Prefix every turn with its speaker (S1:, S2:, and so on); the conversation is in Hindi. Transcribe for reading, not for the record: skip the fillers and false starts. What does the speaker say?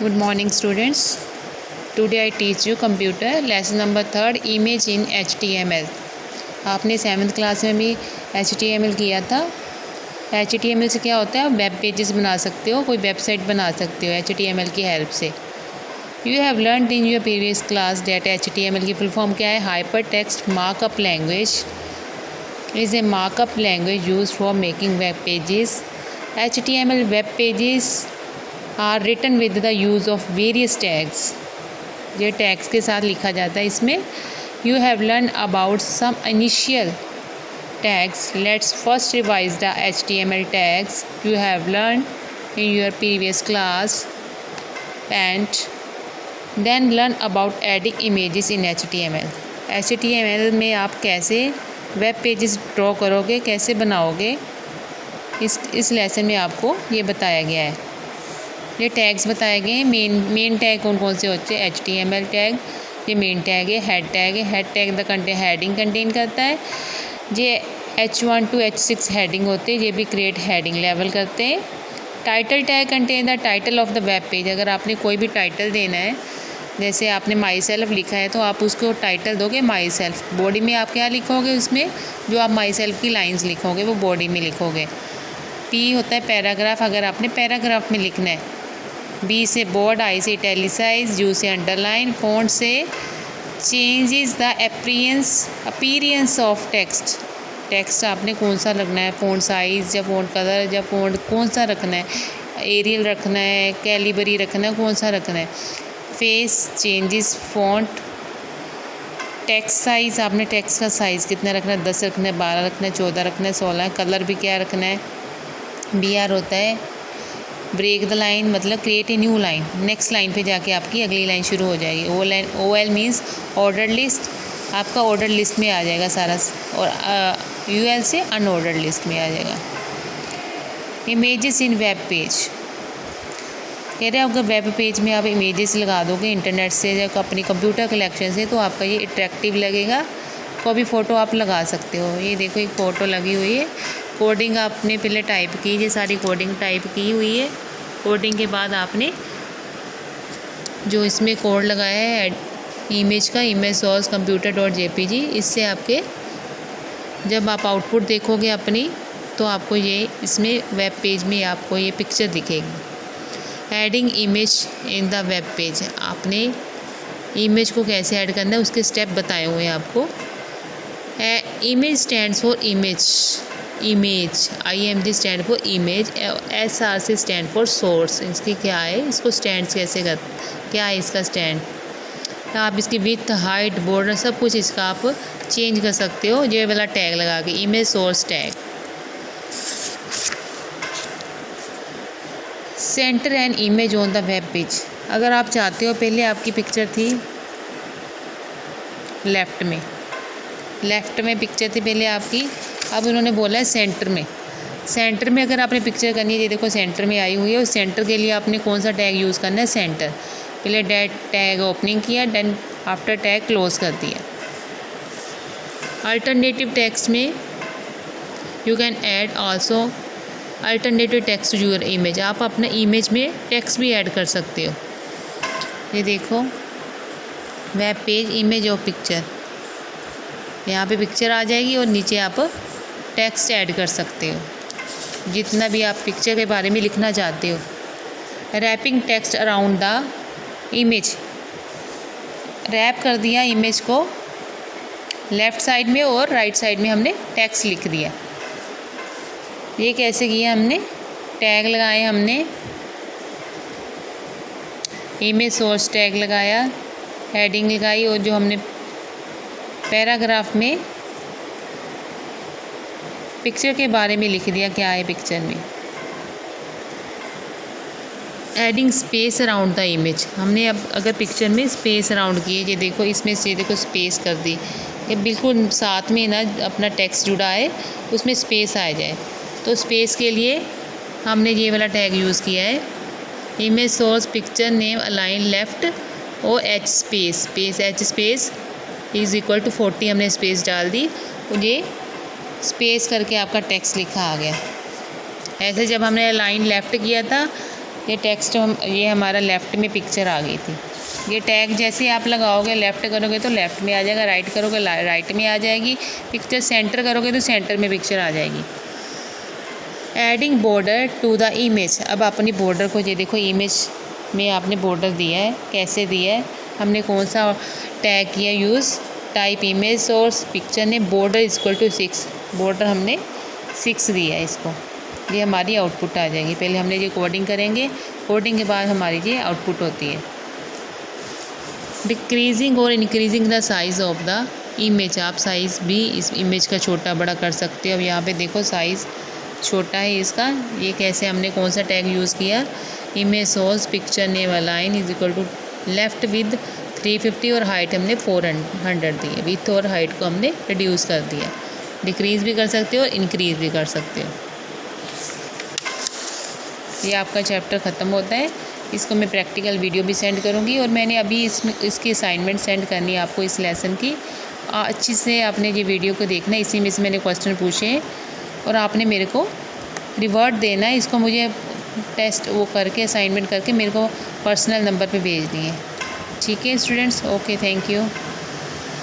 S1: Good morning students. Today I teach you computer lesson number 3 image in HTML. आपने 7th क्लास में भी HTML किया था। HTML से क्या होता है, वेब पेजेस बना सकते हो, कोई वेबसाइट बना सकते हो HTML की हेल्प से। You have learned in your previous class that HTML की फुल फॉर्म क्या है, hyper text markup language is a markup language used for making web pages. HTML web pages are written with the use of various tags. ये टैग्स के साथ लिखा जाता है इसमें। You have learned about some initial tags. Let's first revise the HTML tags you have learned in your previous class and then learn about adding images in HTML. HTML में आप कैसे वेब पेजेस ड्रॉ करोगे, कैसे बनाओगे, इस लेसन में आपको ये बताया गया है। ये टैग्स बताए गए हैं। मेन टैग कौन कौन से होते हैं, HTML टैग, ये मेन टैग है। हेड टैग है, head tag the heading contain करता है। ये H1 to H6 हेडिंग होते हैं, ये भी क्रिएट हेडिंग लेवल करते हैं। Title tag contain the title of the web page. अगर आपने कोई भी टाइटल देना है, जैसे आपने माई सेल्फ लिखा है तो आप उसको टाइटल दोगे माई सेल्फ। बॉडी में आप क्या लिखोगे, उसमें जो आप माई सेल्फ की लाइंस लिखोगे वो बॉडी में लिखोगे। P होता है पैराग्राफ, अगर आपने पैराग्राफ में लिखना है। B से बोर्ड, I से इटैलिसाइज, U से अंडरलाइन, फॉन्ट से changes the appearance of text. Text आपने कौन सा रखना है, फॉन्ट साइज़ या फॉन्ट कलर या फॉन्ट कौन सा रखना है, एरियल रखना है, कैलिबरी रखना है, कौन सा रखना है। Face changes font. Text size, आपने टेक्स्ट का साइज़ कितना रखना है, 10 रखना है, 12 रखना है, 14 रखना है, 16 है। कलर भी क्या रखना है, BR होता है ब्रेक द लाइन, मतलब create a new line. Next line पे जाके आपकी अगली लाइन शुरू हो जाएगी। OL मीन्स ऑर्डर लिस्ट, आपका ऑर्डर लिस्ट में आ जाएगा सारा, और UL से अनऑर्डर लिस्ट में आ जाएगा। इमेजेस इन वेब पेज, कह रहे हैं अगर वेब पेज में आप इमेजेस लगा दोगे इंटरनेट से या अपनी कंप्यूटर कलेक्शन से, तो आपका ये अट्रैक्टिव लगेगा। कोई भी फ़ोटो आप लगा सकते हो। ये देखो एक फ़ोटो लगी हुई है। कोडिंग आपने पहले टाइप की, ये सारी कोडिंग टाइप की हुई है। कोडिंग के बाद आपने जो इसमें कोड लगाया है इमेज का, इमेज सोर्स computer.jpg, इससे आपके जब आप आउटपुट देखोगे अपनी, तो आपको ये इसमें वेब पेज में आपको ये पिक्चर दिखेगी। Adding image in the web page, आपने इमेज को कैसे ऐड करना है उसके स्टेप बताए हुए हैं आपको। Image stands for image, IMG stand for image, SR से स्टैंड फॉर सोर्स। इसकी क्या है, इसको स्टैंड कैसे कर, क्या है इसका स्टैंड। आप इसकी विथ, हाइट, बॉर्डर सब कुछ इसका आप चेंज कर सकते हो ये वाला टैग लगा के, image source tag. Centre an image on the web page, अगर आप चाहते हो, पहले आपकी पिक्चर थी लेफ़्ट में पिक्चर थी पहले आपकी, अब उन्होंने बोला है सेंटर में अगर आपने पिक्चर करनी है, ये देखो सेंटर में आई हुई है। उस सेंटर के लिए आपने कौन सा टैग यूज़ करना है, सेंटर। पहले टैग ओपनिंग किया, देन आफ्टर टैग क्लोज कर दिया। अल्टरनेटिव टेक्स्ट में you can add also alternative text to your image, आप अपने इमेज में टेक्स्ट भी ऐड कर सकते हो। ये देखो वेब पेज इमेज और पिक्चर, यहाँ पे पिक्चर आ जाएगी और नीचे आप टेक्स्ट ऐड कर सकते हो जितना भी आप पिक्चर के बारे में लिखना चाहते हो। Wrapping text around the image, wrap कर दिया इमेज को लेफ़्ट साइड में और राइट साइड में हमने टेक्स्ट लिख दिया। ये कैसे किया हमने, टैग लगाए हमने, इमेज सोर्स टैग लगाया, हेडिंग लगाई, और जो हमने पैराग्राफ में पिक्चर के बारे में लिख दिया क्या है पिक्चर में। Adding space around the image, हमने अब अगर पिक्चर में स्पेस अराउंड किए, ये देखो इसमें से देखो स्पेस कर दी, ये बिल्कुल साथ में ना अपना टेक्स्ट जुड़ा है, उसमें स्पेस आ जाए, तो स्पेस के लिए हमने ये वाला टैग यूज़ किया है। Image source picture name align left और H space is equal to 40 हमने स्पेस डाल दी, और ये स्पेस करके आपका टेक्स्ट लिखा आ गया। ऐसे जब हमने लाइन लेफ़्ट किया था ये हमारा लेफ़्ट में पिक्चर आ गई थी। ये टैग जैसे आप लगाओगे, लेफ़्ट करोगे तो लेफ़्ट में आ जाएगा, राइट करोगे राइट में आ जाएगी पिक्चर, सेंटर करोगे तो सेंटर में पिक्चर आ जाएगी। Adding border to the image. अब अपनी बॉर्डर को, ये देखो इमेज में आपने बॉर्डर दिया है, कैसे दिया है, हमने कौन सा टैग किया use, type image source picture ने बॉर्डर इक्वल टू 6, बॉर्डर हमने 6 दिया है इसको। ये हमारी आउटपुट आ जाएगी। पहले हमने ये कोडिंग करेंगे, कोडिंग के बाद हमारी ये आउटपुट होती है। डिक्रीजिंग और increasing the size of the image. आप साइज़ भी इस इमेज का छोटा बड़ा कर सकते हो। अब यहाँ पे देखो साइज़ छोटा है इसका। ये कैसे, हमने कौन सा टैग यूज़ किया, image source picture name align is equal to left with 350 और हाइट हमने 400 दी है। विथ और हाइट को हमने रिड्यूस कर दिया। डिक्रीज़ भी कर सकते हो और इंक्रीज़ भी कर सकते हो। ये आपका चैप्टर ख़त्म होता है। इसको मैं प्रैक्टिकल वीडियो भी सेंड करूँगी और मैंने अभी इसकी असाइनमेंट सेंड करनी है आपको इस लेसन की। अच्छी से आपने ये वीडियो को देखना है, इसी में से मैंने क्वेश्चन पूछे हैं और आपने मेरे को रिवर्ट देना है। इसको मुझे टेस्ट वो करके असाइनमेंट करके मेरे को पर्सनल नंबर पे भेज दिए। ठीक है स्टूडेंट्स, ओके, थैंक यू।